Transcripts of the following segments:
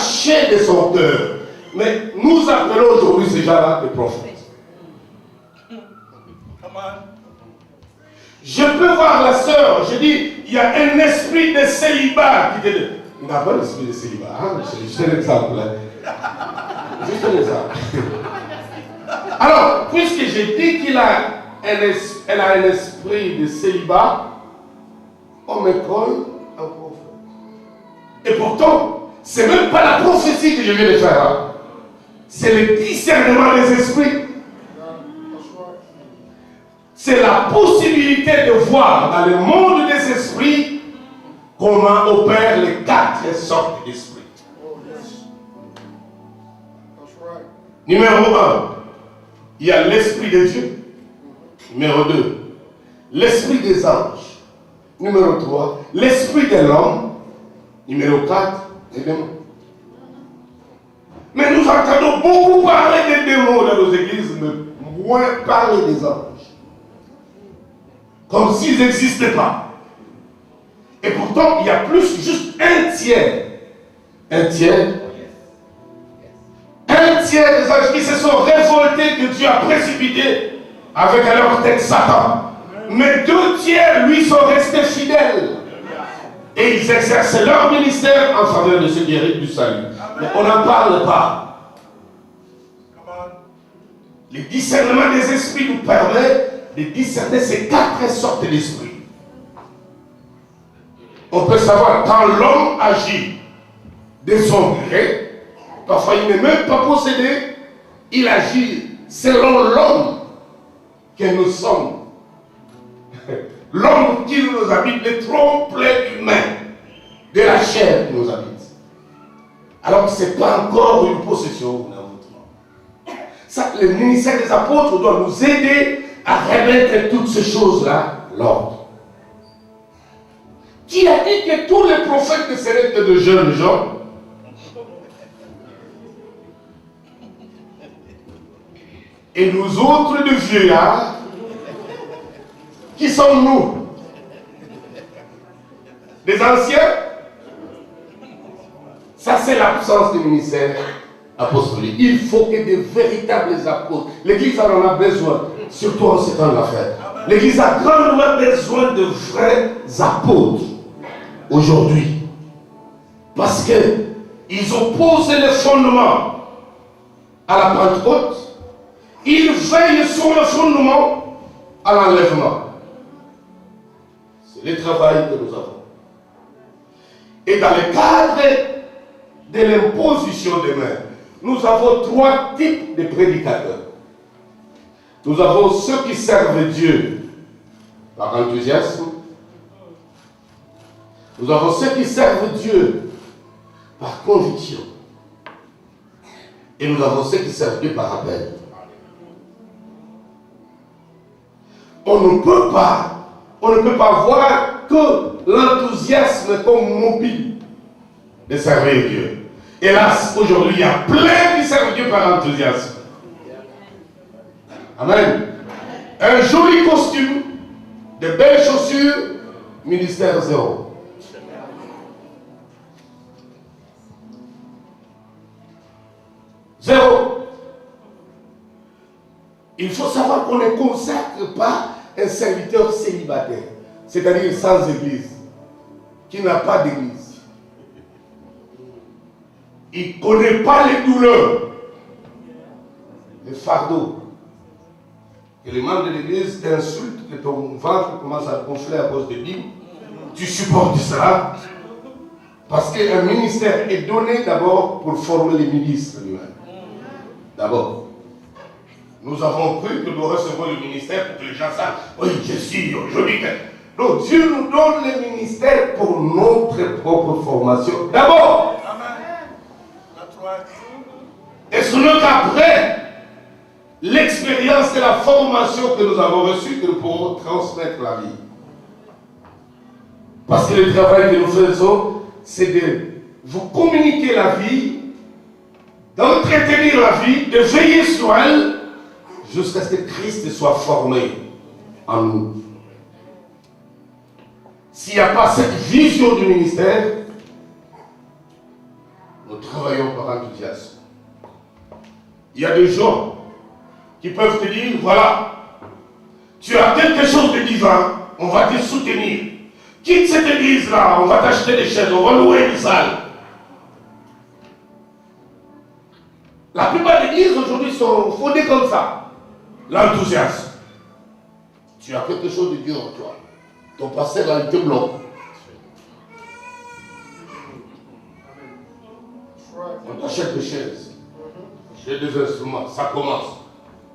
caché de son cœur. Mais nous appelons aujourd'hui ces gens-là des prophètes. Je peux voir la sœur, je dis, il y a un esprit de célibat qui te dit. Il n'a pas l'esprit de célibat, hein? C'est juste un exemple. Hein? Juste un exemple. Alors, puisque j'ai dit qu'elle a un esprit de célibat, on me colle un prophète. Et pourtant, c'est même pas la prophétie que je viens de faire. Hein? C'est le discernement des esprits. C'est la possibilité de voir dans le monde des esprits comment opèrent les 4 sortes d'esprits. Numéro 1, il y a l'esprit de Dieu. Numéro 2, l'esprit des anges. Numéro 3, l'esprit de l'homme. Numéro 4, les démons. Mais nous entendons beaucoup parler des démons dans nos églises, mais moins parler des anges. Comme s'ils n'existaient pas. Et pourtant, il y a plus juste un tiers des anges qui se sont révoltés que Dieu a précipité avec à leur tête Satan. Mais 2 tiers, lui, sont restés fidèles. Et ils exercent leur ministère en faveur de ceux qui héritent du salut. Mais on n'en parle pas. Le discernement des esprits nous permet de discerner ces 4 sortes d'esprits. On peut savoir quand l'homme agit de son gré, parfois il n'est même pas possédé, il agit selon l'homme que nous sommes. L'homme qui nous habite, le tronc plein humain de la chair qui nous habite. Alors que ce n'est pas encore une possession. Ça, le ministère des apôtres doit nous aider à remettre toutes ces choses-là l'ordre. Qui a dit que tous les prophètes ne seraient que de jeunes gens? Et nous autres de vieillards, qui sommes-nous? Des anciens? Ça, c'est l'absence du ministère apostolique. Il faut que de véritables apôtres. L'Église en a besoin, surtout en ce temps de la fête. L'Église a grandement besoin de vrais apôtres aujourd'hui. Parce qu'ils ont posé le fondement à la Pentecôte. Ils veillent sur le fondement à l'enlèvement. C'est le travail que nous avons. Et dans le cadre de l'imposition des mains, nous avons 3 types de prédicateurs. Nous avons ceux qui servent Dieu par enthousiasme. Nous avons ceux qui servent Dieu par conviction. Et nous avons ceux qui servent Dieu par appel. On ne peut pas voir que l'enthousiasme comme mobile de servir Dieu. Hélas, aujourd'hui, il y a plein qui servent Dieu par enthousiasme. Amen. Un joli costume, de belles chaussures, ministère zéro. Zéro. Il faut savoir qu'on ne consacre pas un serviteur célibataire, c'est-à-dire sans église, qui n'a pas d'église. Il ne connaît pas les douleurs, les fardeaux. Que les membres de l'église t'insultent, que ton ventre commence à gonfler à cause de Bible. Tu supportes cela. Parce qu'un ministère est donné d'abord pour former les ministres lui-même. D'abord. Nous avons cru que nous recevons le ministère pour que les gens savent, oui, je suis aujourd'hui. Donc Dieu nous donne le ministère pour notre propre formation. D'abord. Et ce n'est qu'après l'expérience de la formation que nous avons reçue que nous pourrons transmettre la vie. Parce que le travail que nous faisons, c'est de vous communiquer la vie, d'entretenir la vie, de veiller sur elle, jusqu'à ce que Christ soit formé en nous. S'il n'y a pas cette vision du ministère, Nous travaillons par enthousiasme. Il y a des gens qui peuvent te dire, voilà, tu as quelque chose de divin, on va te soutenir. Quitte cette église-là, on va t'acheter des chaises, on va louer une salle. La plupart des églises aujourd'hui sont fondées comme ça. L'enthousiasme. Tu as quelque chose de Dieu en toi. Ton pasteur là, il te bloque. On t'achète des chaises. J'ai des instruments, ça commence.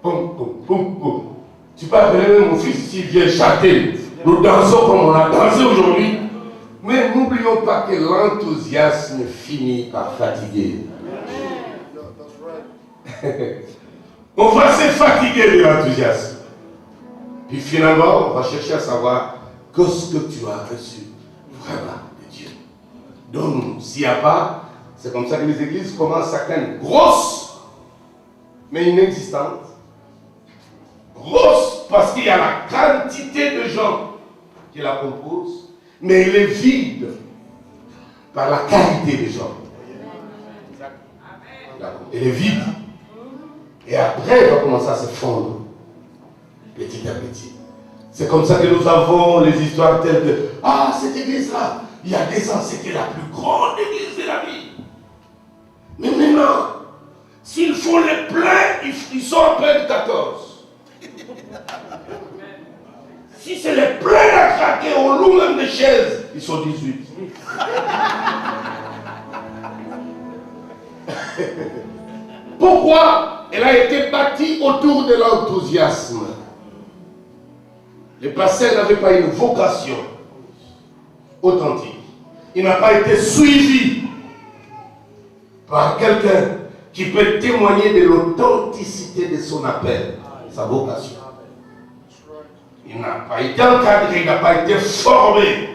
Poum, poum, poum, poum. Tu peux appeler même mon fils ici, viens chanter. Nous dansons comme on a dansé aujourd'hui. Mais n'oublions pas que l'enthousiasme finit par fatiguer. On va se fatiguer de l'enthousiasme. Puis finalement, on va chercher à savoir qu'est-ce que tu as reçu vraiment de Dieu. Donc, s'il n'y a pas, c'est comme ça que les églises commencent à être grosses, mais inexistantes. Grosse parce qu'il y a la quantité de gens qui la composent, mais elle est vide par la qualité des gens. Elle est vide. Et après, elle va commencer à se fondre, petit à petit. C'est comme ça que nous avons les histoires telles que « Ah, cette église-là, il y a des ans, c'était la plus grande église de la vie. Mais maintenant, s'ils font les pleins, ils sont en plein de 14. Si c'est les pleins à craquer, on loue même des chaises, ils sont 18. Pourquoi? Elle a été bâtie autour de l'enthousiasme. Le pasteur n'avait pas une vocation authentique. Il n'a pas été suivi par quelqu'un qui peut témoigner de l'authenticité de son appel, sa vocation. Il n'a pas été encadré, il n'a pas été formé.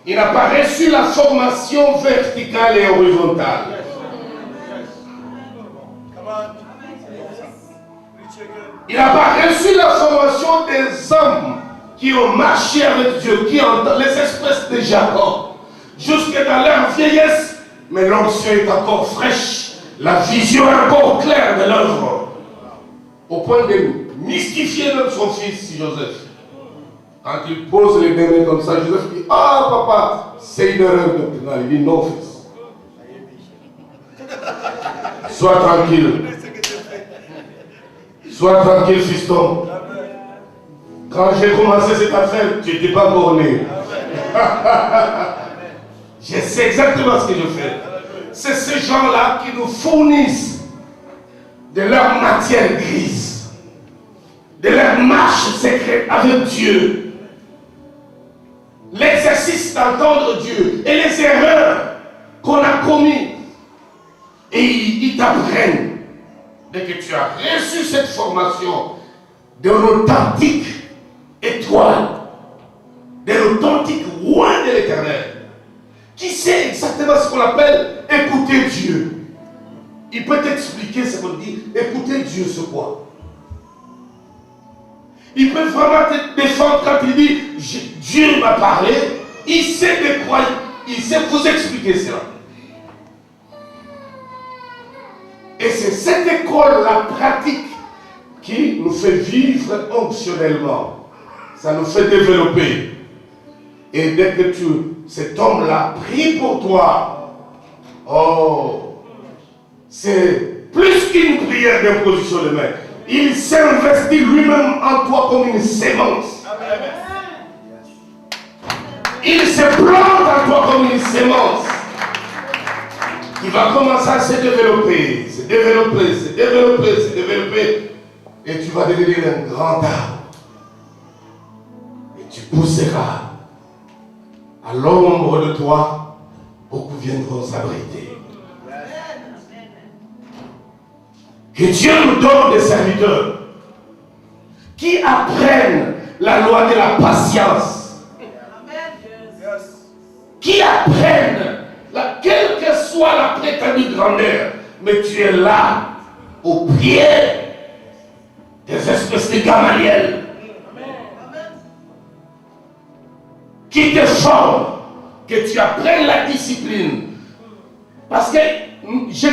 Il n'a pas reçu la formation verticale et horizontale. Il n'a pas reçu la formation des hommes qui ont marché avec Dieu, qui ont les espèces de Jacob, jusque dans leur vieillesse, mais l'onction est encore fraîche, la vision est encore claire de l'œuvre, au point de mystifier même son fils, Joseph. Quand il pose les deux mains comme ça, Joseph dit, ah papa, c'est une erreur doctrinale. Il dit, non fils. Sois tranquille. Sois tranquille, fiston. Quand j'ai commencé cette affaire, tu n'étais pas encore né. Je sais exactement ce que je fais. C'est ces gens-là qui nous fournissent de leur matière grise, de leur marche secrète avec Dieu, l'exercice d'entendre Dieu et les erreurs qu'on a commises. Et ils t'apprennent. Dès que tu as reçu cette formation de l'authentique étoile, de l'authentique roi de l'Éternel, qui sait exactement ce qu'on appelle écouter Dieu. Il peut t'expliquer ce qu'on dit, écouter Dieu, c'est quoi? Il peut vraiment te défendre quand il dit, Dieu m'a parlé, il sait de quoi, il sait vous expliquer cela. Et c'est cette école-là pratique qui nous fait vivre onctionnellement. Ça nous fait développer. Et dès que cet homme-là prie pour toi, oh, c'est plus qu'une prière d'imposition de main. Il s'investit lui-même en toi comme une sémence. Il se plante en toi comme une sémence. Il va commencer à se développer, se développer, se développer, se développer. Et tu vas devenir un grand arbre. Et tu pousseras. À l'ombre de toi, beaucoup viendront s'abriter. Que Dieu nous donne des serviteurs qui apprennent la loi de la patience. Qui apprennent, quelle que soit la prétendue grandeur, mais tu es là, au pied des espèces de Gamaliel, qui te forment, que tu apprennes la discipline. Parce que j'ai